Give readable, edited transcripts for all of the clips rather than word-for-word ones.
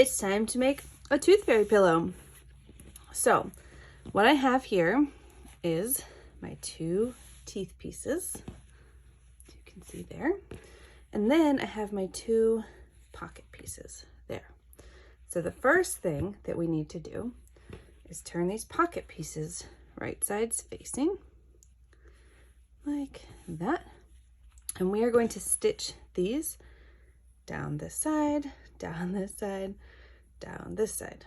it's time to make a tooth fairy pillow. So what I have here is my 2 teeth pieces, as you can see there. And then I have my 2 pocket pieces there. So the first thing that we need to do is turn these pocket pieces right sides facing, like that. And we are going to stitch these down this side, down this side, down this side.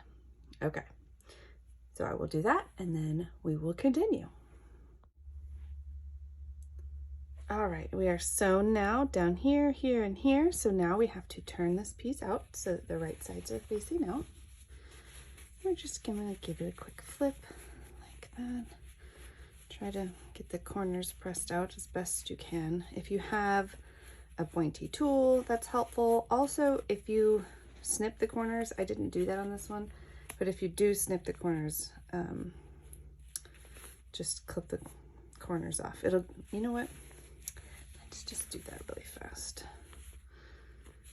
Okay, so I will do that and then we will continue. All right, we are sewn now down here, here, and here. So now we have to turn this piece out so that the right sides are facing out. We're just gonna give it a quick flip like that. Try to get the corners pressed out as best you can. If you have a pointy tool, that's helpful. Also, if you snip the corners, I didn't do that on this one, but if you do snip the corners, just clip the corners off. It'll, you know what? Let's just do that really fast.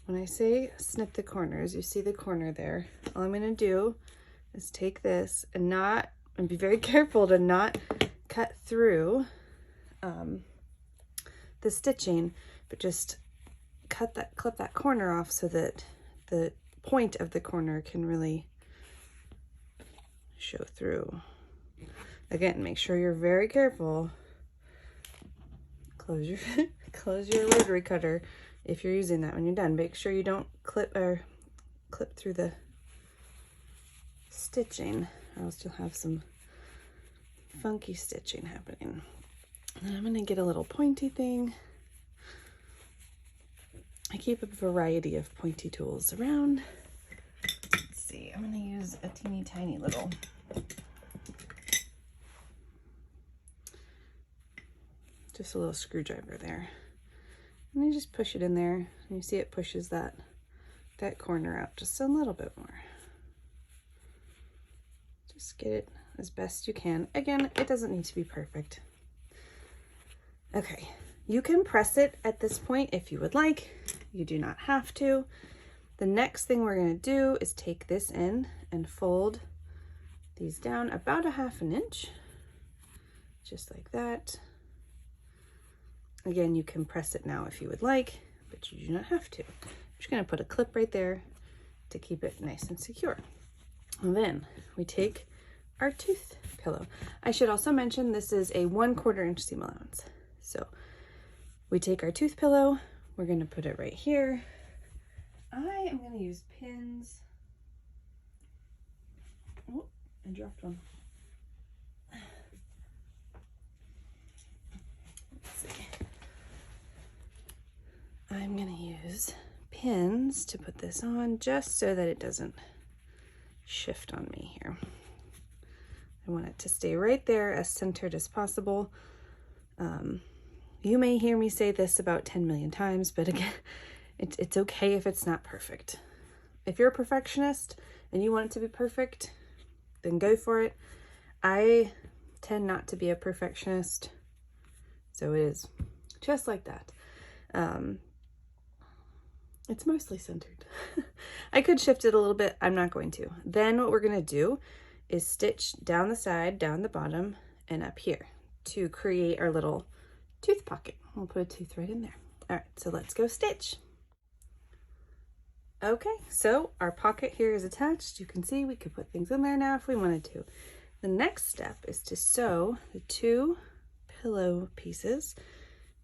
When I say snip the corners, you see the corner there. All I'm gonna do is take this and be very careful to not cut through the stitching, but just clip that corner off so that the point of the corner can really show through. Again, make sure you're very careful. Close your rotary cutter if you're using that when you're done. Make sure you don't clip through the stitching, or else you'll have some funky stitching happening. And I'm gonna get a little pointy thing. I keep a variety of pointy tools around. Let's see, I'm gonna use a teeny tiny little just a little screwdriver there. And you just push it in there, and you see it pushes that corner out just a little bit more. Just get it as best you can. Again, it doesn't need to be perfect. Okay, you can press it at this point if you would like. You do not have to. The next thing we're going to do is take this in and fold these down about a ½ inch, just like that. Again, you can press it now if you would like, but you do not have to. I'm just going to put a clip right there to keep it nice and secure. And then we take our tooth pillow. I should also mention this is a 1/4 inch seam allowance. So we take our tooth pillow, we're going to put it right here. I am going to use pins. Oh, I dropped one. Let's see. I'm going to use pins to put this on just so that it doesn't shift on me here. I want it to stay right there as centered as possible. You may hear me say this about 10 million times, but again, it's okay if it's not perfect. If you're a perfectionist and you want it to be perfect, then go for it. I tend not to be a perfectionist, so it is just like that. It's mostly centered. I could shift it a little bit. I'm not going to. Then what we're going to do is stitch down the side, down the bottom, and up here to create our little tooth pocket. We'll put a tooth right in there. All right, so let's go stitch. Okay, so our pocket here is attached. You can see we could put things in there now if we wanted to. The next step is to sew the 2 pillow pieces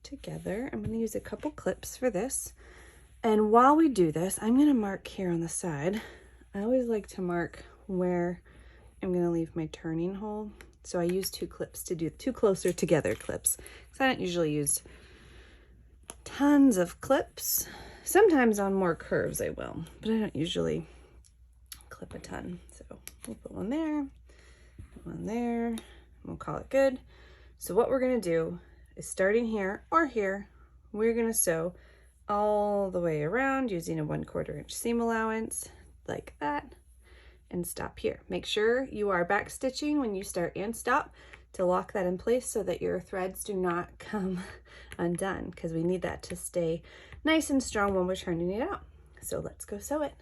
together. I'm going to use a couple clips for this. And while we do this, I'm going to mark here on the side. I always like to mark where I'm going to leave my turning hole. So I use 2 clips to do 2 closer together clips. So I don't usually use tons of clips. Sometimes on more curves I will, but I don't usually clip a ton. So we'll put one there, one there, and we'll call it good. So what we're going to do is starting here or here, we're going to sew all the way around using a 1/4 inch seam allowance like that, and stop here. Make sure you are back stitching when you start and stop to lock that in place so that your threads do not come undone, because we need that to stay nice and strong when we're turning it out. So let's go sew it.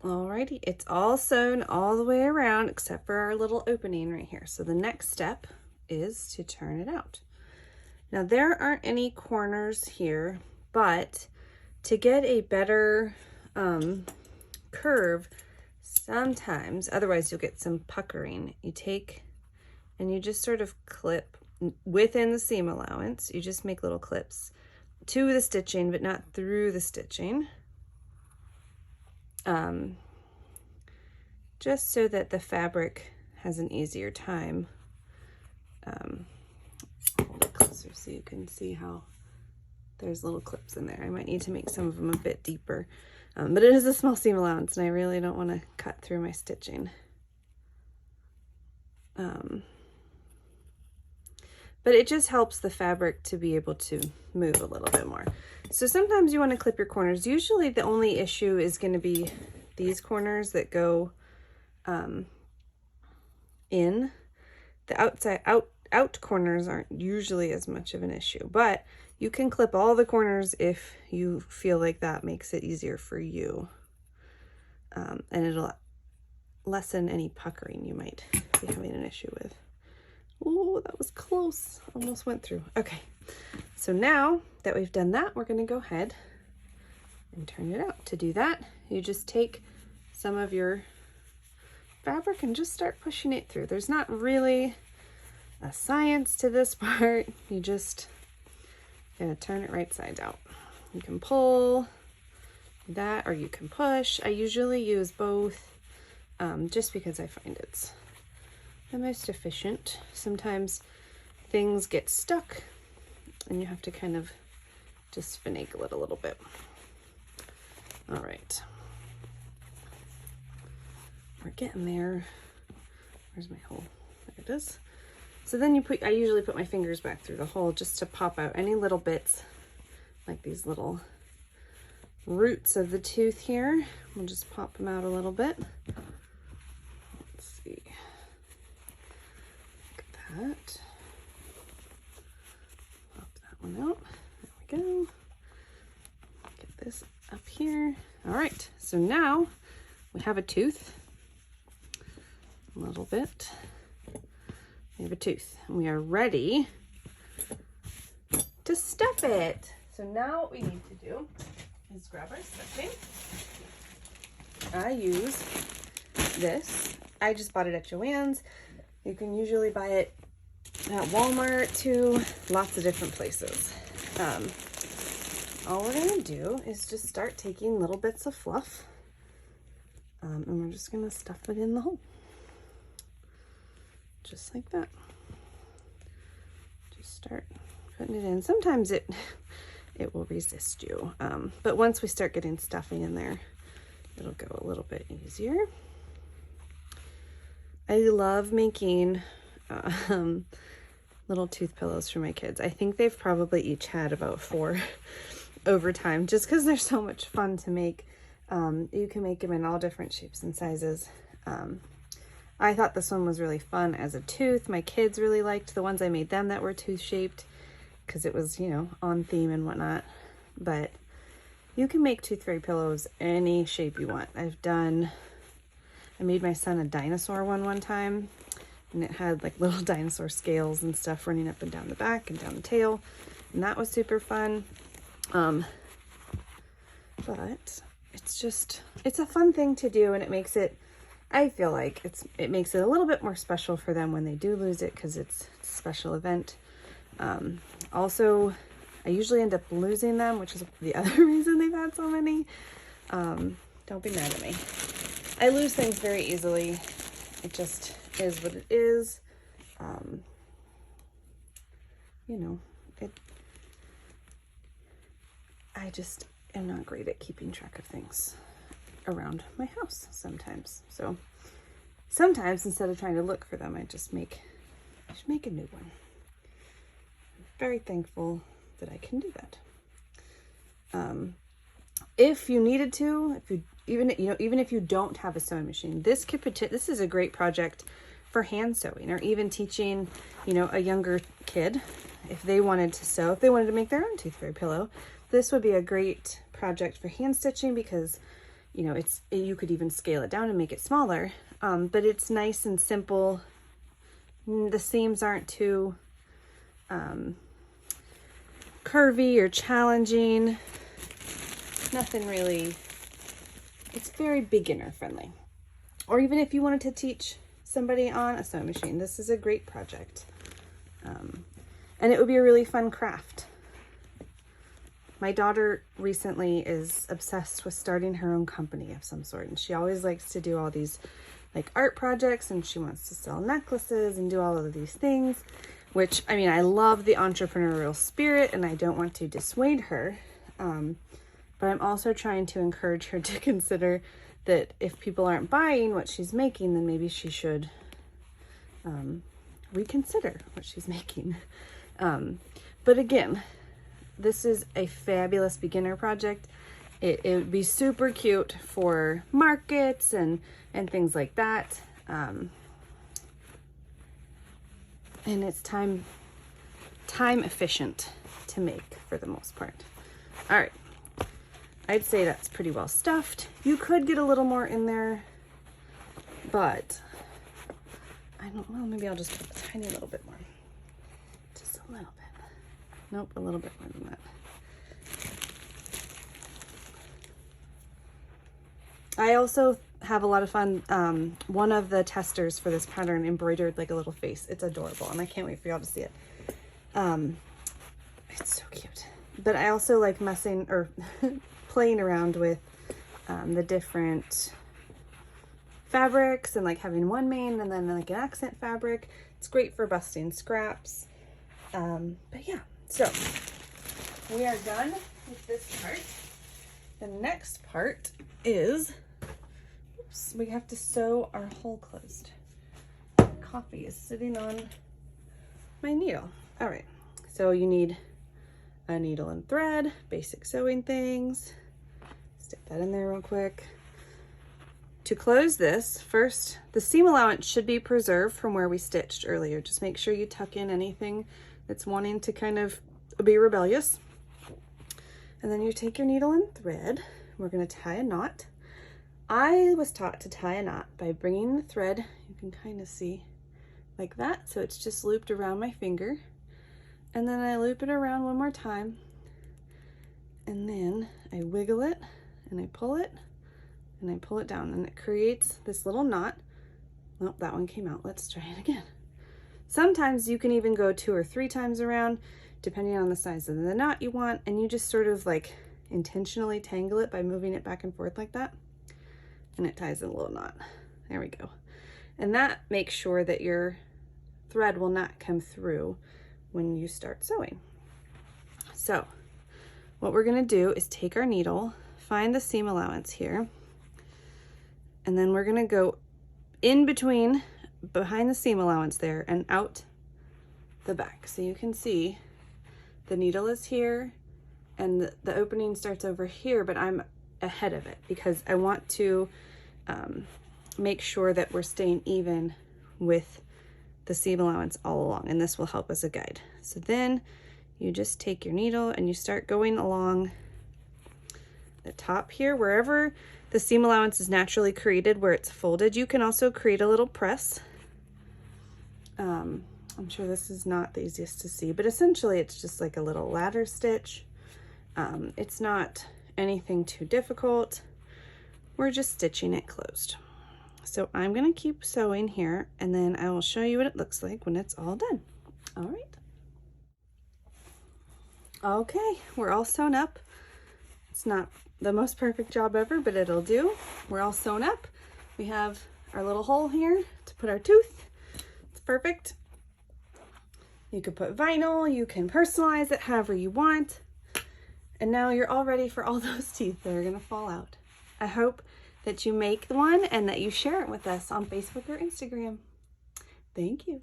Alrighty, it's all sewn all the way around except for our little opening right here. So the next step is to turn it out. Now there aren't any corners here, but to get a better curve, sometimes, otherwise you'll get some puckering, you take and you just sort of clip within the seam allowance. You just make little clips to the stitching, but not through the stitching. Just so that the fabric has an easier time. Hold it closer so you can see how there's little clips in there. I might need to make some of them a bit deeper, but it is a small seam allowance and I really don't want to cut through my stitching. But it just helps the fabric to be able to move a little bit more. So sometimes you want to clip your corners. Usually the only issue is going to be these corners that go in. The out corners aren't usually as much of an issue, but you can clip all the corners if you feel like that makes it easier for you. And it'll lessen any puckering you might be having an issue with. Oh, that was close. Almost went through. Okay, so now that we've done that, we're going to go ahead and turn it out. To do that, you just take some of your fabric and just start pushing it through. There's not really a science to this part. You just gotta turn it right sides out. You can pull that or you can push. I usually use both just because I find it's the most efficient. Sometimes things get stuck and you have to kind of just finagle it a little bit. All right. We're getting there. Where's my hole? There it is. So then I usually put my fingers back through the hole just to pop out any little bits, like these little roots of the tooth here. We'll just pop them out a little bit. Let's see. Look at that. Pop that one out. There we go. Get this up here. All right, so now we have a tooth. A little bit. We have a tooth and we are ready to stuff it. So now what we need to do is grab our stuffing. I use this. I just bought it at Joann's. You can usually buy it at Walmart too, lots of different places. All we're gonna do is just start taking little bits of fluff and we're just gonna stuff it in the hole. Just like that. Just start putting it in. Sometimes it will resist you, but once we start getting stuffing in there, it'll go a little bit easier. I love making little tooth pillows for my kids. I think they've probably each had about 4 over time, just because they're so much fun to make. You can make them in all different shapes and sizes. I thought this one was really fun as a tooth. My kids really liked the ones I made them that were tooth shaped because it was, you know, on theme and whatnot. But you can make tooth fairy pillows any shape you want. I made my son a dinosaur one time, and it had like little dinosaur scales and stuff running up and down the back and down the tail, and that was super fun. But it's a fun thing to do, and it makes it, I feel like it makes it a little bit more special for them when they do lose it because it's a special event. Also, I usually end up losing them, which is the other reason they've had so many. Don't be mad at me. I lose things very easily. It just is what it is. You know, I just am not great at keeping track of things around my house sometimes. So sometimes instead of trying to look for them, I just make a new one. I'm very thankful that I can do that. If you needed to, even if you don't have a sewing machine, this is a great project for hand sewing, or even teaching, a younger kid if they wanted to sew, if they wanted to make their own tooth fairy pillow. This would be a great project for hand stitching because you know, you could even scale it down and make it smaller, but it's nice and simple. The seams aren't too curvy or challenging. Nothing really, it's very beginner friendly. Or even if you wanted to teach somebody on a sewing machine, this is a great project. And it would be a really fun craft. My daughter recently is obsessed with starting her own company of some sort, and she always likes to do all these like art projects, and she wants to sell necklaces and do all of these things, which, I mean, I love the entrepreneurial spirit and I don't want to dissuade her, but I'm also trying to encourage her to consider that if people aren't buying what she's making, then maybe she should reconsider what she's making. But again, this is a fabulous beginner project. It would be super cute for markets and things like that. And it's time efficient to make for the most part. All right. I'd say that's pretty well stuffed. You could get a little more in there, but I don't know, maybe I'll just put a tiny little bit more. Just a little bit. Nope, a little bit more than that. I also have a lot of fun. One of the testers for this pattern embroidered like a little face. It's adorable, and I can't wait for y'all to see it. It's so cute. But I also like messing or playing around with the different fabrics and like having one main and then like an accent fabric. It's great for busting scraps. But yeah. So we are done with this part. The next part is, oops, we have to sew our hole closed. Coffee is sitting on my needle. All right, so you need a needle and thread, basic sewing things. Stick that in there real quick. To close this, first, the seam allowance should be preserved from where we stitched earlier. Just make sure you tuck in anything that's wanting to kind of be rebellious. And then you take your needle and thread. We're going to tie a knot. I was taught to tie a knot by bringing the thread, you can kind of see, like that. So it's just looped around my finger. And then I loop it around one more time. And then I wiggle it and I pull it and I pull it down, and it creates this little knot. Oh, that one came out. Let's try it again. Sometimes you can even go 2 or 3 times around, depending on the size of the knot you want, and you just sort of like intentionally tangle it by moving it back and forth like that, and it ties in a little knot. There we go. And that makes sure that your thread will not come through when you start sewing. So what we're going to do is take our needle, find the seam allowance here, and then we're going to go in between, behind the seam allowance there, and out the back. So you can see the needle is here and the opening starts over here, but I'm ahead of it because I want to make sure that we're staying even with the seam allowance all along, and this will help as a guide. So then you just take your needle and you start going along the top here, wherever the seam allowance is naturally created, where it's folded. You can also create a little press. I'm sure this is not the easiest to see, but essentially it's just like a little ladder stitch. It's not anything too difficult. We're just stitching it closed. So I'm going to keep sewing here, and then I will show you what it looks like when it's all done. All right. Okay, we're all sewn up. It's not the most perfect job ever, but it'll do. We're all sewn up. We have our little hole here to put our tooth. It's perfect. You could put vinyl, you can personalize it however you want. And now you're all ready for all those teeth that are gonna fall out. I hope that you make one and that you share it with us on Facebook or Instagram. Thank you.